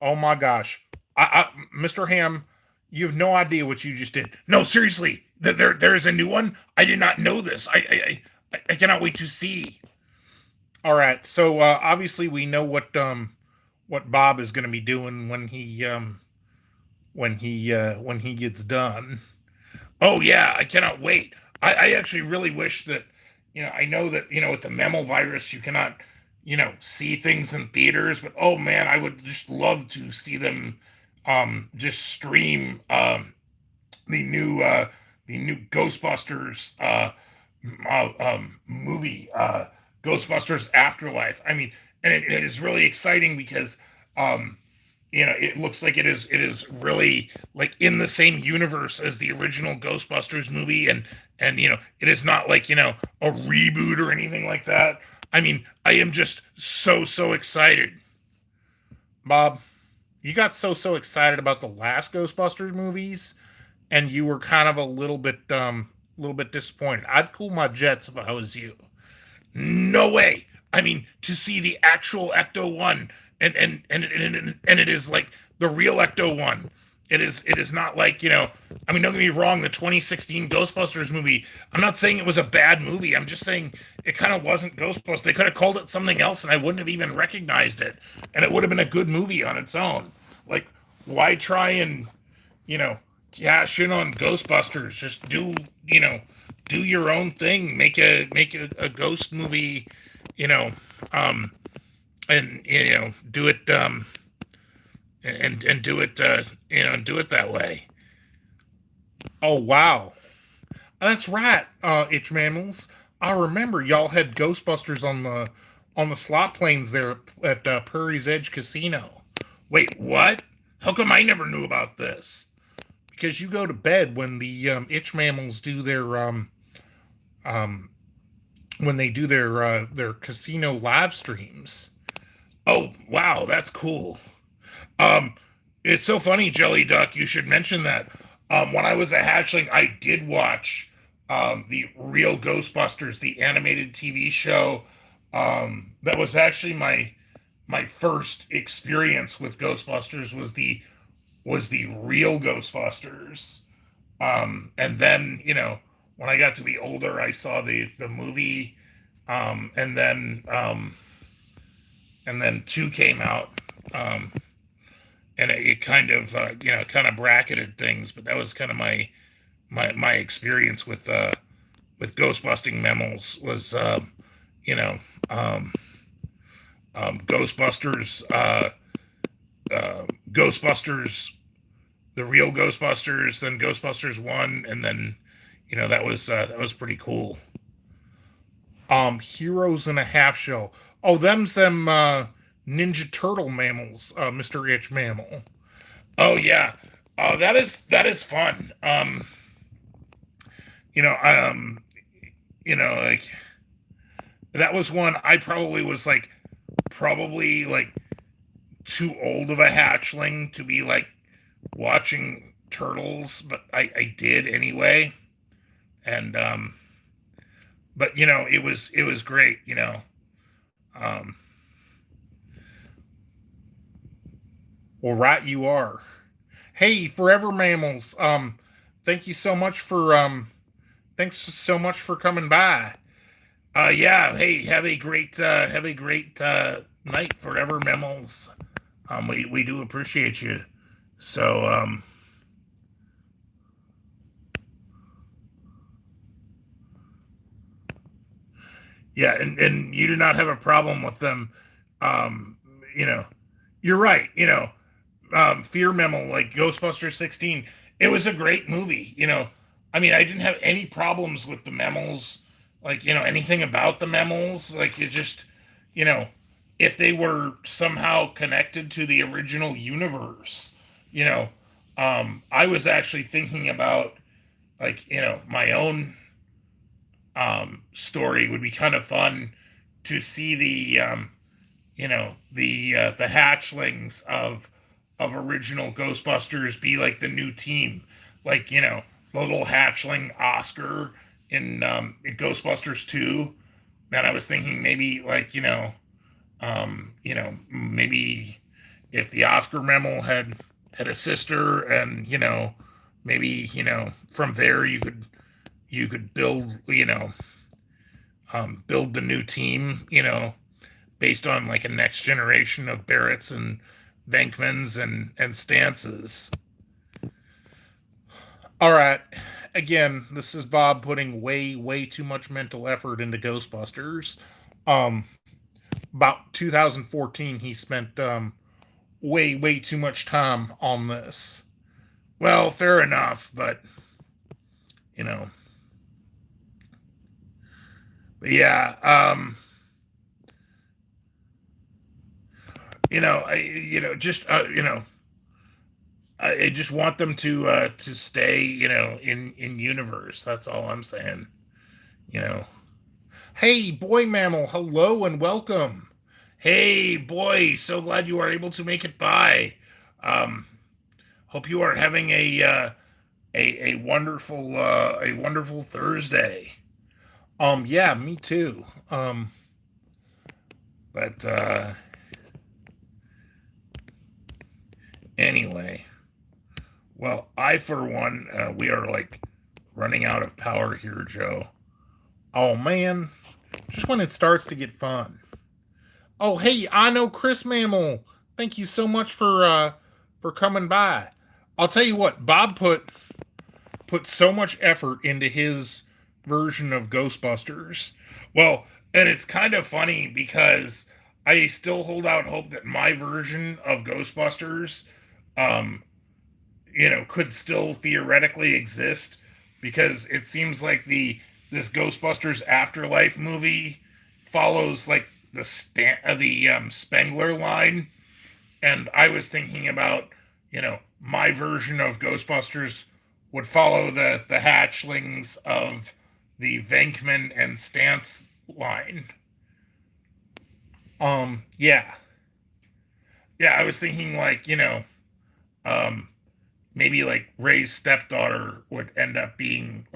Oh my gosh, Mr. Ham, you have no idea what you just did. No, seriously, there is a new one. I did not know this. I cannot wait to see. All right, so obviously we know what Bob is going to be doing when he gets done. Oh yeah, I cannot wait. I actually really wish that I know that with the mammal virus you cannot see things in theaters, but oh man, I would just love to see them just stream the new Ghostbusters movie, Ghostbusters Afterlife. I mean, and it is really exciting because it looks like it is really like in the same universe as the original Ghostbusters movie, and it is not like a reboot or anything like that. I mean, I am just so excited. Bob, you got so excited about the last Ghostbusters movies, and you were kind of a little bit disappointed. I'd cool my jets if I was you. No way. I mean, to see the actual Ecto One, and it is like the real Ecto One. It is not like I mean, don't get me wrong. The 2016 Ghostbusters movie. I'm not saying it was a bad movie. I'm just saying it kind of wasn't Ghostbusters. They could have called it something else, and I wouldn't have even recognized it, and it would have been a good movie on its own. Like, why try and cash in on Ghostbusters? Just do your own thing. Make a ghost movie, and do it and do it do it that way. Oh wow, that's right, itch mammals. I remember y'all had Ghostbusters on the slot planes there at Prairie's Edge Casino. Wait, what? How come I never knew about this? Because you go to bed when the itch mammals do their when they do their casino live streams. Oh wow, that's cool. Um, it's so funny, Jelly Duck. You should mention that. When I was a hatchling, I did watch the real Ghostbusters, the animated TV show. That was actually my first experience with Ghostbusters. Was the real Ghostbusters. And then when I got to be older, I saw the movie, and then two came out. And it kind of bracketed things, but that was kind of my experience with ghostbusting MAMMALS was Ghostbusters, Ghostbusters, the real Ghostbusters, then Ghostbusters 1, and then that was pretty cool. Heroes in a Half Shell. Oh, them's them Ninja Turtle MAMMALS, Mr. Itch Mammal. Oh yeah, that is fun. Like that was one I probably was like too old of a hatchling to be like watching turtles, but I did anyway, and but it was great, Well, right you are. Hey, Forever Mammals. Thank you so much for thanks so much for coming by. Yeah. Hey, have a great night, Forever Mammals. We do appreciate you. So yeah, and you do not have a problem with them. You're right. Fear Memo, like Ghostbusters 16, it was a great movie. I mean, I didn't have any problems with the MAMMALS, like anything about the MAMMALS. Like it just, you know, if they were somehow connected to the original universe. You know, I was actually thinking about, like, my own story would be kind of fun to see the hatchlings of original Ghostbusters be like the new team, like, the little hatchling Oscar in Ghostbusters 2. And I was thinking maybe, like, maybe if the Oscar mammal had a sister, and maybe from there you could build the new team, based on like a next generation of Barretts and Venkmans and Stances. All right. Again, this is Bob putting way too much mental effort into Ghostbusters. Um, about 2014, he spent way too much time on this. Well, fair enough, but you know, but yeah, just I just want them to stay, in universe. That's all I'm saying. You know. Hey, boy mammal, hello and welcome. Hey, boy, so glad you are able to make it by. Um, hope you are having a wonderful Thursday. Yeah, me too. But anyway, well, I for one, we are like running out of power here, Joe. Oh man, just when it starts to get fun. Oh hey, I know Chris Mammal. Thank you so much for coming by. I'll tell you what, Bob put so much effort into his version of Ghostbusters. Well, and it's kind of funny because I still hold out hope that my version of Ghostbusters, um, could still theoretically exist, because it seems like this Ghostbusters Afterlife movie follows like the Spengler line, and I was thinking about, my version of Ghostbusters would follow the hatchlings of the Venkman and Stantz line. Yeah, yeah. I was thinking, like, um, maybe like Ray's stepdaughter would end up being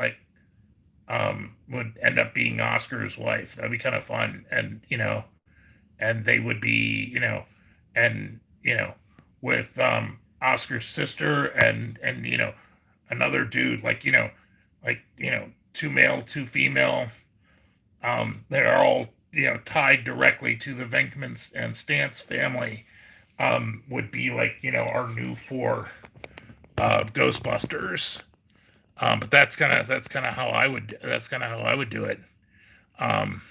Oscar's wife. That'd be kind of fun, and they would be, and with Oscar's sister and another dude, like two male, two female. They're all tied directly to the Venkman and Stantz family. Would be like our new four Ghostbusters. But that's kind of how I would do it. Um,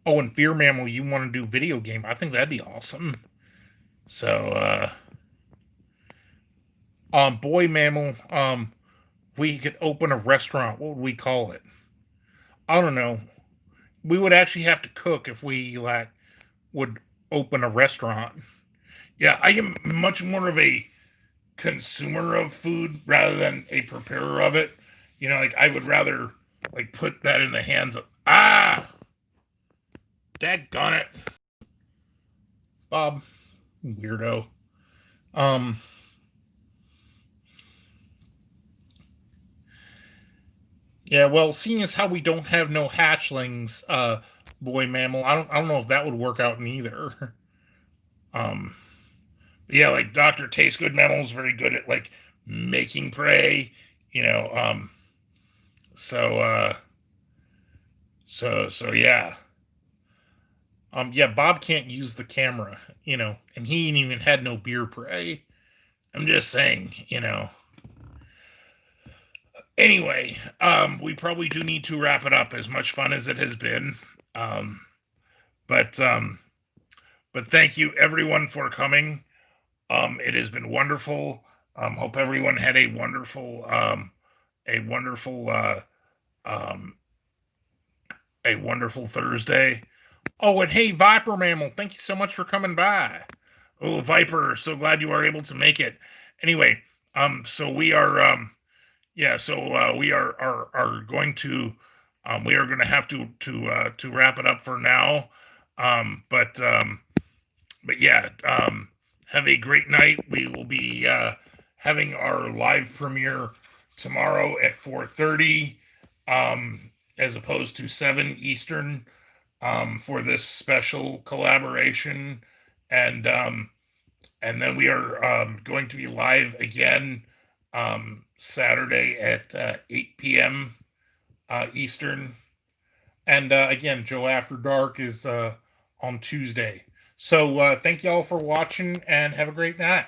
oh, and Fear Mammal, you want to do video game? I think that'd be awesome. So, Boy Mammal, we could open a restaurant. What would we call it? I don't know. We would actually have to cook if we like would open a restaurant. Yeah, I am much more of a consumer of food rather than a preparer of it. Like, I would rather like put that in the hands of daggone it, Bob, weirdo. Um, yeah, well, seeing as how we don't have no hatchlings, boy mammal, I don't know if that would work out neither. Um, yeah, like Doctor Taste Good Mammal is very good at like making prey, you know. So so yeah. Yeah, Bob can't use the camera, and he ain't even had no beer prey. I'm just saying. Anyway, we probably do need to wrap it up. As much fun as it has been, um, but thank you everyone for coming. It has been wonderful. Hope everyone had a wonderful um, a wonderful Thursday. Oh, and hey, Viper Mammal, thank you so much for coming by. Oh, Viper, so glad you are able to make it. Anyway, so we are, yeah, so we are going to, we are going to have to wrap it up for now. Um, but um, but yeah, have a great night. We will be having our live premiere tomorrow at 4:30, as opposed to 7 Eastern, for this special collaboration, and then we are going to be live again Saturday at 8 p.m. Eastern, and again, Joe After Dark is on Tuesday. So thank you all for watching, and have a great night.